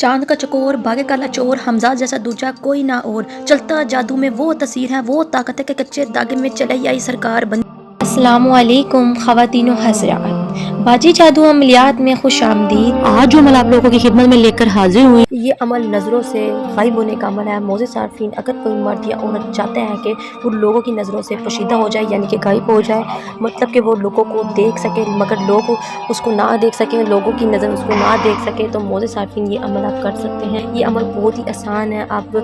चांद का चकोर भागे काला चोर हमजा जैसा दूजा कोई ना और चलता जादू में वो तस्वीर है वो ताकत है कि कच्चे दागे में चले आई सरकार बंद। अस्सलामुअलैकुम ख़वातीनो हज़रात, बाजी जादू अमलियात में खुश आमदीद। आज जो अमल आप लोगों की खिदमत में लेकर हाजिर हुई, ये अमल नज़रों से गायब होने का अमल है। मोअज़्ज़िज़ सारफीन, अगर कोई मर्द या औरत चाहते हैं कि वो लोगों की नज़रों से पोशीदा हो जाए यानी कि गायब हो जाए, मतलब कि वो लोगों को देख सके मगर लोग उसको ना देख सकें, लोगों की नज़र उसको ना देख सके, तो मोअज़्ज़िज़ सारफीन ये अमल आप कर सकते हैं। ये अमल बहुत ही आसान है। आप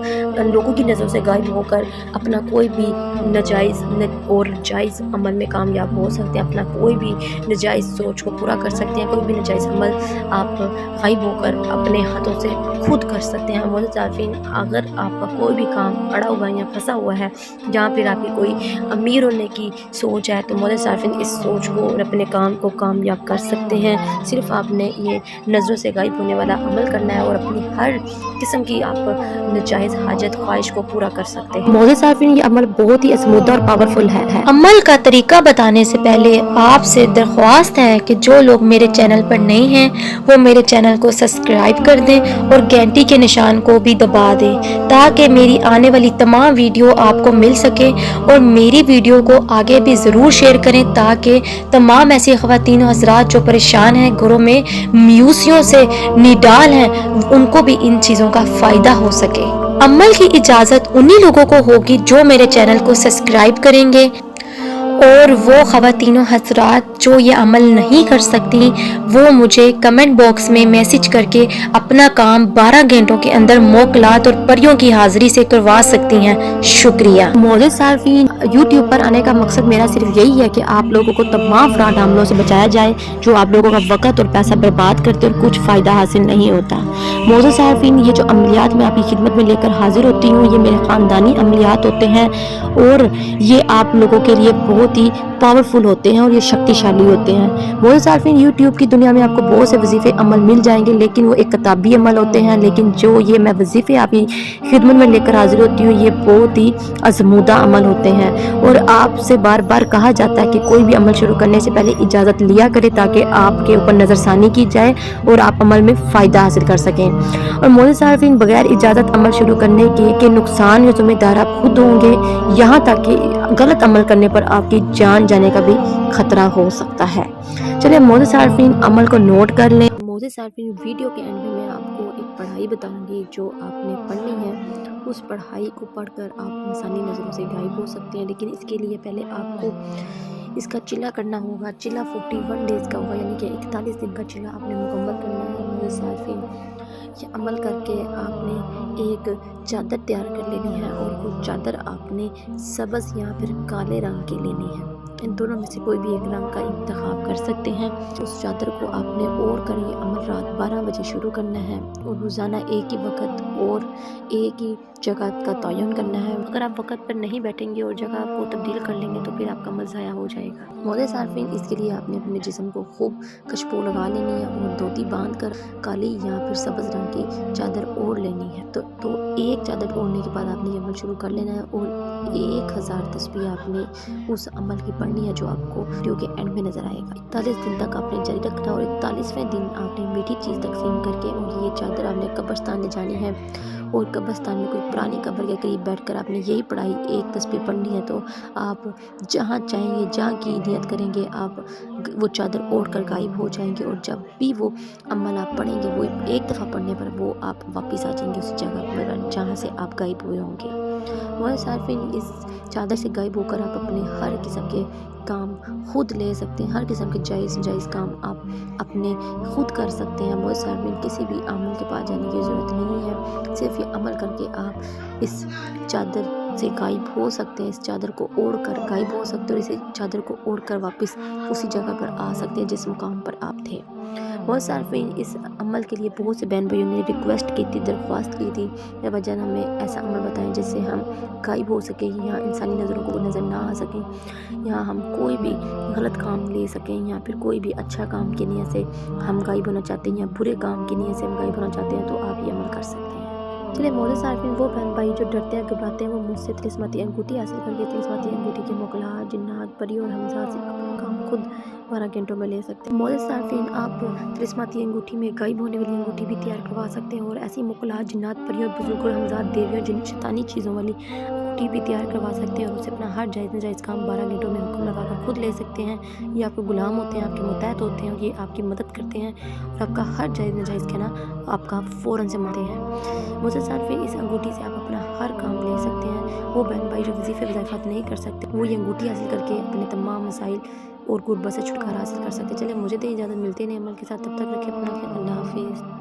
लोगों की नज़रों से गायब होकर अपना कोई भी नाजायज़ और जायज़ अमल में कामयाब हो सकते हैं, अपना कोई भी नाजायज़ सोच को पूरा कर सकते हैं, कोई भी नाजायज़ अमल आप गायब होकर अपने हाथों से खुद कर सकते हैं। मोअज़्ज़िज़ सारफीन, अगर आपका कोई भी काम अड़ा हुआ है या फंसा हुआ है, जहाँ फिर आपकी कोई अमीर होने की सोच है, तो मोअज़्ज़िज़ सारफीन इस सोच को और अपने काम को कामयाब कर सकते हैं। सिर्फ आपने ये नज़रों से गायब होने वाला अमल करना है और अपनी हर किस्म की आप नाजायज़ हाजत ख्वाहिश को पूरा कर सकते हैं। मोअज़्ज़िज़ सारफीन, ये अमल बहुत ही असमूदा और पावरफुल है। अमल का तरीका बताने से पहले आपसे दरख्वास्त है कि जो लोग मेरे चैनल पर नए हैं वो मेरे चैनल को सब्सक्राइब कर दें और घंटी के निशान को भी दबा दें ताकि मेरी आने वाली तमाम वीडियो आपको मिल सके। और मेरी वीडियो को आगे भी ज़रूर शेयर करें ताकि तमाम ऐसी ख़वातीन हज़रात जो परेशान हैं, घरों में म्यूसियों से निडाल हैं, उनको भी इन चीज़ों का फ़ायदा हो सके। अमल की इजाज़त उन्हीं लोगों को होगी जो मेरे चैनल को सब्सक्राइब करेंगे, और वो ख़वातीनो हज़रात जो ये अमल नहीं कर सकती वो मुझे कमेंट बॉक्स में मैसेज करके अपना काम 12 घंटों के अंदर मोकलात और परियों की हाज़िरी से करवा सकती हैं। शुक्रिया। मोअज़्ज़िज़ सारफीन, यूट्यूब पर आने का मकसद मेरा सिर्फ यही है कि आप लोगों को तमाम फ्रॉड हमलों से बचाया जाए जो आप लोगों का वक़्त और पैसा बर्बाद करते और कुछ फ़ायदा हासिल नहीं होता। मोअज़्ज़िज़ सारफीन, ये जो अमलियात मैं आपकी खिदमत में लेकर हाजिर होती हूँ, ये मेरे ख़ानदानी अमलियात होते हैं और ये आप लोगों के लिए बहुत ही पावरफुल होते हैं और ये शक्तिशाली होते हैं। मोअज़्ज़िज़ सारफीन, यूट्यूब की दुनिया में आपको बहुत से वजीफ़े अमल मिल जाएंगे, लेकिन वो एक किताबी अमल होते हैं। लेकिन जो ये मैं वजीफ़े आपकी खिदमत में लेकर हाजिर होती हूँ, ये बहुत ही आज़मूदा अमल होते हैं और आपसे बार बार कहा जाता है कि कोई भी अमल शुरू करने से पहले इजाज़त लिया करें ताकि आपके ऊपर नज़रसानी की जाए और आप अमल में फ़ायदा हासिल कर सकें। और मोअज़्ज़िज़ सारफीन, बगैर इजाज़त अमल शुरू करने के नुकसान या ज़िम्मेदार आप खुद होंगे, यहाँ तक कि गलत अमल करने पर आपकी जान जाने का भी खतरा हो सकता है। चलिए मोअज़्ज़िज़ सारफीन, अमल को नोट कर लें। मोअज़्ज़िज़ सारफीन, वीडियो के एंड में मैं आपको एक पढ़ाई बताऊंगी जो आपने पढ़नी है। उस पढ़ाई को पढ़कर आप इंसानी नज़रों से गायब हो सकते हैं, लेकिन इसके लिए पहले आपको इसका चिल्ला करना होगा। चिल्ला 41 डेज़ का होगा, यानी कि 41 दिन का चिल्ला आपने मुकम्मल करना है। मोअज़्ज़िज़ सारफीन, ये अमल करके आपने एक चादर तैयार कर लेनी है और वो चादर आपने सब्ज़ या फिर काले रंग की लेनी है। इन दोनों में से कोई भी एक रंग का इंतखाब कर सकते हैं। उस चादर को आपने ओढ़ कर ये अमल रात 12 बजे शुरू करना है और रोज़ाना एक ही वक्त और एक ही जगह का तयन करना है। अगर आप वक्त पर नहीं बैठेंगे और जगह को तब्दील कर लेंगे तो फिर आपका अमल ज़ाया हो जाएगा। मोअज़्ज़िज़ सारफीन, इसके लिए आपने अपने जिस्म को खूब खुशबू लगा लेनी है और धोती बांध कर काली या फिर सब्ज़ रंग की चादर ओढ़ लेनी है। तो एक चादर ओढ़ने के बाद आपने ये अमल शुरू कर लेना है और 1000 तस्बीह आपने उस अमल की पढ़नी है जो आपको वीडियो के एंड में नजर आएगा। 41 दिन तक आपने जारी रखना और 41वें दिन आपने मीठी चीज़ तकसीम करके और ये चादर आपने कब्रिस्तान ले जानी है और कब्रिस्तान में कोई पुरानी कब्र के करीब बैठकर आपने यही पढ़ाई एक तस्बीह पढ़नी है। तो आप जहाँ चाहेंगे, जहाँ की नियत करेंगे, आप वो चादर ओढ़ कर गायब हो जाएंगे और जब भी वो अमल आप पढ़ेंगे वो एक दफ़ा पढ़ने पर वो आप वापस आ जाएंगे उस जगह पर जहाँ से आप गायब हुए होंगे। मोअज़्ज़िज़ सारफीन, इस चादर से गायब होकर आप अपने हर किस्म के काम खुद ले सकते हैं। हर किस्म के जायज़ काम आप अपने खुद कर सकते हैं। मोअज़्ज़िज़ सारफीन, किसी भी आमिल के पास जाने की ज़रूरत नहीं है। सिर्फ ये अमल करके आप इस चादर से गायब हो सकते हैं, इस चादर को ओढ़ कर गायब हो सकते हैं और इस चादर को ओढ़ कर वापस उसी जगह पर आ सकते हैं जिस मुकाम पर आप थे। मोअज़्ज़िज़ सारफीन, इस अमल के लिए बहुत से बहन भाइयों ने रिक्वेस्ट की थी, दरख्वास्त की थी या वजह हमें ऐसा अमल बताएं जिससे हम गायब हो सकें, यहाँ इंसानी नज़रों को नज़र ना आ सकें, यहाँ हम कोई भी गलत काम ले सकें या फिर कोई भी अच्छा काम की नीयत से हम गायब होना चाहते हैं या बुरे काम की नीयत से हम गायब होना चाहते हैं, तो आप ये अमल कर सकते हैं। चलिए मोअज़्ज़िज़ सारफीन, वो बहन भाई जो डरते हैं घबराते हैं वो मुझसे तिलिस्माती अंगूठी हासिल करके तिलिस्माती अंगूठी के मोकलात, जिन्नात, परी और हमजा से अपना काम خود 12 گھنٹوں میں لے سکتے ہیں۔ معزز صارفین، آپ کرسماتی انگوٹھی میں غائب ہونے والی انگوٹھی بھی تیار کروا سکتے ہیں اور ایسی مقلات، جنات، پریوں، بزرگ اور ہمزاد دیویوں، جن شیطانی چیزوں والی انگوٹھی بھی تیار کروا سکتے ہیں اور اسے اپنا ہر جائز ناجائز کام 12 گھنٹوں میں حکم لگا کر خود لے سکتے ہیں۔ یہ آپ کے غلام ہوتے ہیں، آپ کے متحد ہوتے ہیں اور یہ آپ کی مدد کرتے ہیں اور آپ کا ہر جائز ناجائز کہنا آپ کا فوراً سے مانتے ہیں۔ معزز صارفین، اس انگوٹھی سے آپ اپنا ہر کام لے سکتے ہیں۔ وہ بہن بھائی جو وظیفے وظائفات نہیں کر سکتے، وہ یہ انگوٹھی حاصل کر کے اپنے تمام مسائل اور غربت سے چھٹکارا حاصل کر سکتے ہیں۔ چلیں مجھے دیں اجازت، ملتے ہیں نئے عمل کے ساتھ، تب تک رکھیں اپنا خیال، اللہ حافظ۔